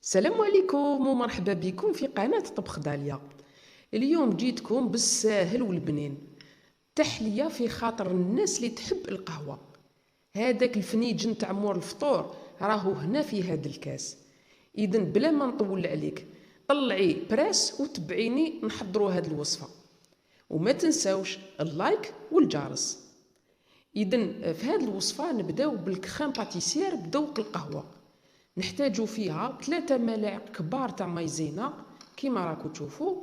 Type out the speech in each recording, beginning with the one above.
السلام عليكم ومرحبا بكم في قناة طبخ داليا. اليوم جيتكم بالساهل والبنين، تحلية في خاطر الناس اللي تحب القهوة. هذاك الفنيجن تاع مور الفطور راهو هنا في هذا الكاس. اذا بلا ما نطول عليك، طلعي بريس وتبعيني نحضروا هذه الوصفة، وما تنساوش اللايك والجرس. اذا في هذه الوصفة نبداو بالكريم باتيسير بذوق القهوة. نحتاجو فيها 3 ملاعق كبار تاع مايزينا كيما راكو تشوفوا،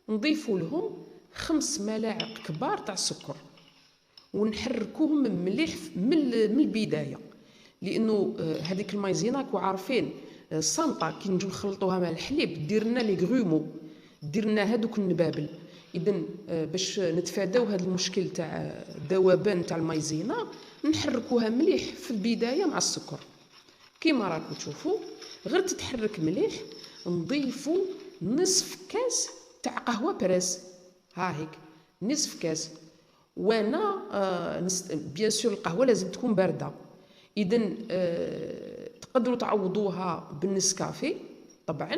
نضيفو لهم 5 ملاعق كبار تاع السكر، ونحركوهم مليح من البدايه، لانه هذيك المايزينا راكو عارفين السلطه كي نجيو نخلطوها مع الحليب دير لنا لي غرومو، دير لنا هذوك النبابل. اذا باش نتفاداو هذا المشكل تاع ذوبان تاع المايزينا نحركوها مليح في البدايه مع السكر كيما راكو تشوفوا. غير تتحرك مليح نضيفوا نصف كاس تاع قهوه بريس، ها هيك نصف كاس. وانا بيان سور القهوه لازم تكون بارده، اذا تقدروا تعوضوها بالنسكافيه طبعا.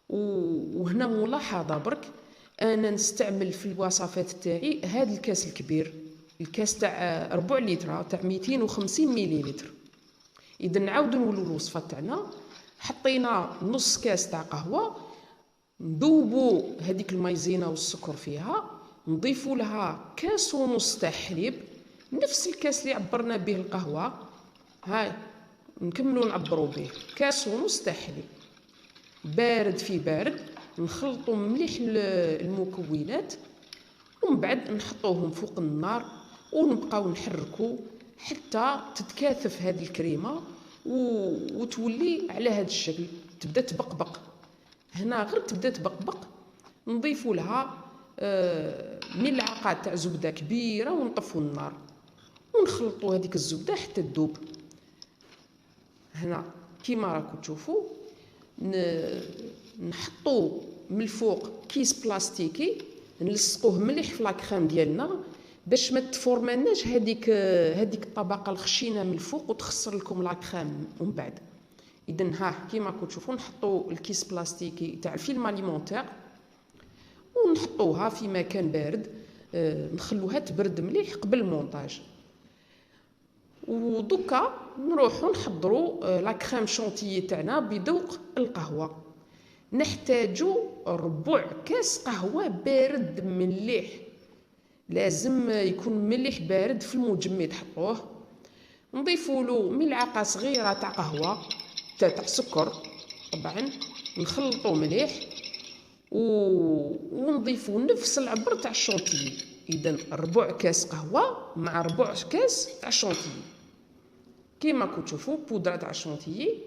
وهنا ملاحظه برك، انا نستعمل في الوصفات تاعي هذا الكاس الكبير، الكاس تاع 4 لتر تاع 250 مليلتر. اذا نعاودو نقولوا الوصفه تاعنا. حطينا نص كاس تاع قهوه، نذوبوا هذيك المايزينا والسكر فيها، نضيفوا لها كاس ونص تاع حليب، نفس الكاس اللي عبرنا به القهوه، هاي نكملوا نعبروا به كاس ونص تاع حليب بارد في بارد. نخلطوا مليح المكونات، ومن بعد نحطوهم فوق النار ونبقاو نحركوا حتى تتكاثف هذه الكريمه وتولي على هذا الشكل، تبدا تبقبق. هنا غير تبدا تبقبق نضيفوا لها ملعقه تاع زبده كبيره ونطفوا النار ونخلطوا هذيك الزبده حتى تذوب. هنا كيما راكم تشوفوا نحطوا من الفوق كيس بلاستيكي نلصقوه مليح في لاكريم ديالنا باش ما تفورماناش هذيك الطبقه الخشينه من الفوق وتخسر لكم لاكريم ومن بعد. اذا ها كيما راكم تشوفوا نحطوا الكيس بلاستيكي تاع الفيلم اليمونتير ونحطوها في مكان بارد، نخلوها تبرد مليح قبل المونتاج. ودوكا نروحوا نحضروا لاكريم شونتيي تاعنا بذوق القهوه. نحتاجوا ربع كاس قهوه بارد مليح، لازم يكون مليح بارد في المجمد حطوه. نضيفوا له ملعقه صغيره تاع قهوه تاع سكر طبعا، نخلطوه مليح ونضيفوا نفس العبر تاع الشونتيي. اذا ربع كاس قهوه مع ربع كاس تاع الشونتيي كيما راكم تشوفوا بودره تاع الشونتيي،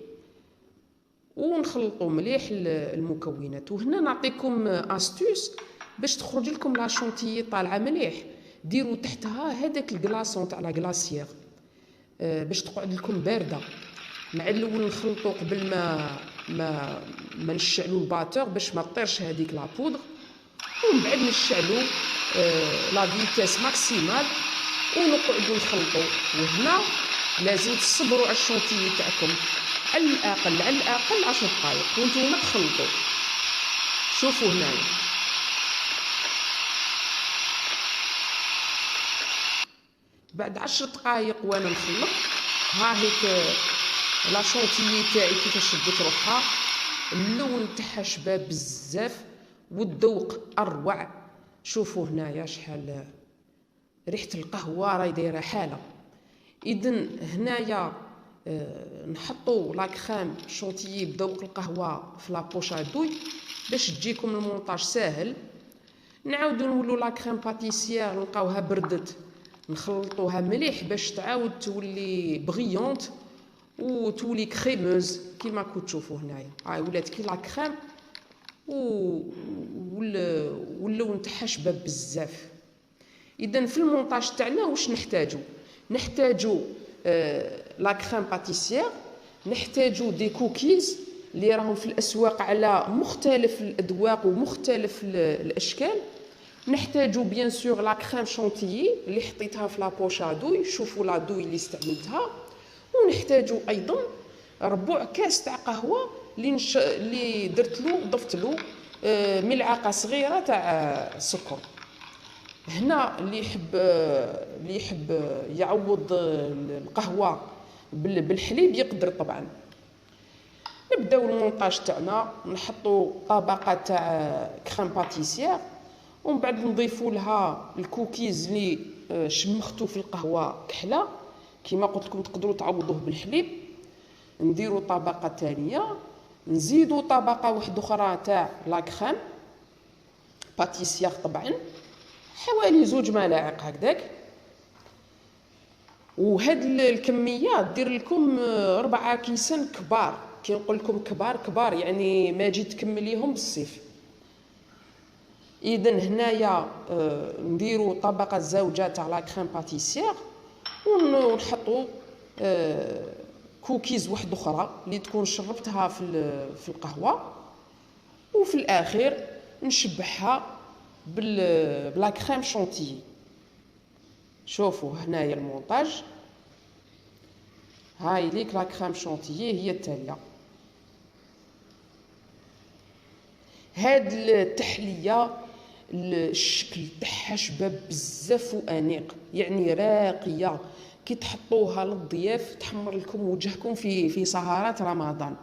ونخلطوا مليح المكونات. وهنا نعطيكم استوس باش تخرج لكم لا شونتيي طالعه مليح، ديروا تحتها هذاك الكلاصون تاع لا غلاسيير باش تقعد لكم بارده. مع الاول نخلطوا قبل ما نشعلوا الباتور باش ما تطيرش هذيك لا بودر، ومن بعد نشعلوا لا فيتاس ماكسيمال ونقعدوا نخلطوا. وهنا لازم تصبروا على الشونتيي تاعكم على الاقل 10 دقائق وانتم تخلطوا. شوفوا هنايا بعد 10 دقائق وانا نخلط، ها هيك لا شونتيي تاعي كيفاش شدت روحها، اللون تاعها شباب بزاف والذوق اروع. شوفوا هنايا شحال ريحه القهوه راهي دايره حاله. اذا هنايا نحطوا لا كريم شونتيي بذوق القهوه في لا بوش ادوي باش تجيكم المونطاج ساهل. نعاودوا نولوا لا كريم باتيسير نلقاوها بردت، نخلطوها مليح باش تعاود تولي بغيونت وتولي كريموز كيما راكم تشوفوا هنايا. هاي ولات كي لا كريم واللون تاعها شباب بزاف. اذا في المونطاج تاعنا واش نحتاجو لا كريم باتيسير، نحتاجو دي كوكيز اللي راهم في الاسواق على مختلف الاذواق ومختلف الاشكال. نحتاجو بيان سور لا كريم شونتيي اللي حطيتها في لا بوش ادوي، شوفوا لا دوي اللي استعملتها. ونحتاجو ايضا ربع كاس تاع قهوه اللي درت له ضفت له ملعقه صغيره تاع سكر. هنا اللي يحب يعوض القهوه بالحليب يقدر طبعا. نبداو المونطاج تاعنا، نحطوا طبقه تاع كريم باتيسير، ومن بعد نضيفوا لها الكوكيز اللي شمختو في القهوه كحله. كما قلت لكم تقدروا تعوضوه بالحليب. نديروا طبقه ثانيه، نزيدوا طبقه واحده اخرى تاع لا كريم باتيسير طبعا، حوالي 2 ملاعق هكذاك. وهاد الكميه دير لكم 4 كيسان كبار. كي نقول لكم كبار كبار يعني ما تجي تكمليهم بالصيف. اذا هنايا نديروا طبقه زوجه تاع لا كريم باتيسير، ونحطوا كوكيز واحده اخرى اللي تكون شربتها في القهوه، وفي الاخير نشبعها بلا كريم شونتيي. شوفوا هنايا المونتاج، هاي ليك لا كريم شونتيي هي التاليه. هاد التحليه الشكل تاعها شباب بزاف وانيق، يعني راقيه. كي تحطوها للضياف تحمر لكم وجهكم في سهرات رمضان.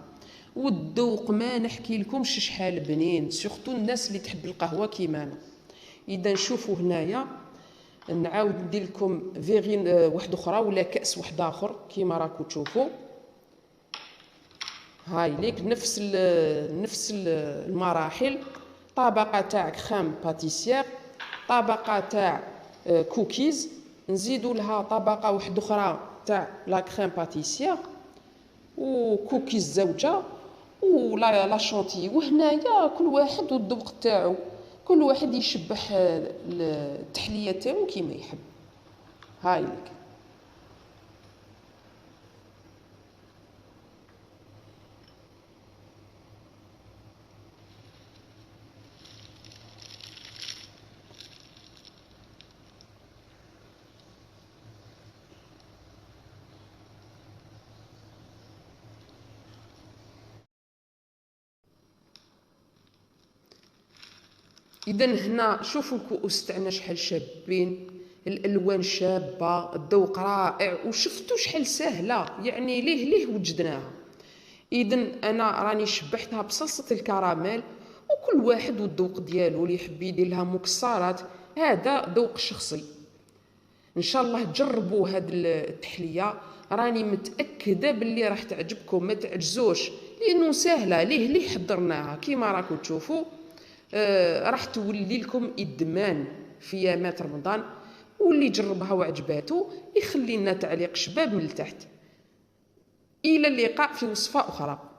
والذوق ما نحكي لكمش شحال بنين، سورتو الناس اللي تحب القهوه كيما انا. اذا شوفوا هنايا نعاود ندير لكم فيغين واحده اخرى ولا كاس واحد اخر كيما راكم تشوفوا. هاي ليك نفس المراحل، طبقه تاع كريم باتيسير، طبقه تاع كوكيز، نزيدوا لها طبقه واحده اخرى تاع لا كريم باتيسير وكوكيز زوجه ولا لا شونتي. وهنايا كل واحد والذوق تاعو، كل واحد يشبح التحليه تاعو كيما يحب. هاي لك. اذا هنا شوفوا الكؤوس تاعنا شحال شابين، الالوان شابه، الذوق رائع، وشفتوا شحال سهله يعني ليه وجدناها. اذا انا راني شبحتها بصلصه الكراميل، وكل واحد والذوق ديالو، اللي يحب يدير لها مكسرات هذا ذوق شخصي. ان شاء الله تجربوا هاد التحليه، راني متاكده باللي راح تعجبكم، ما تعجزوش لانه سهله. ليه حضرناها كيما راكم تشوفوا. راح تولي لكم ادمان في ايامات رمضان، واللي جربها وعجباتو يخلي لنا تعليق شباب من التحت. الى اللقاء في وصفه اخرى.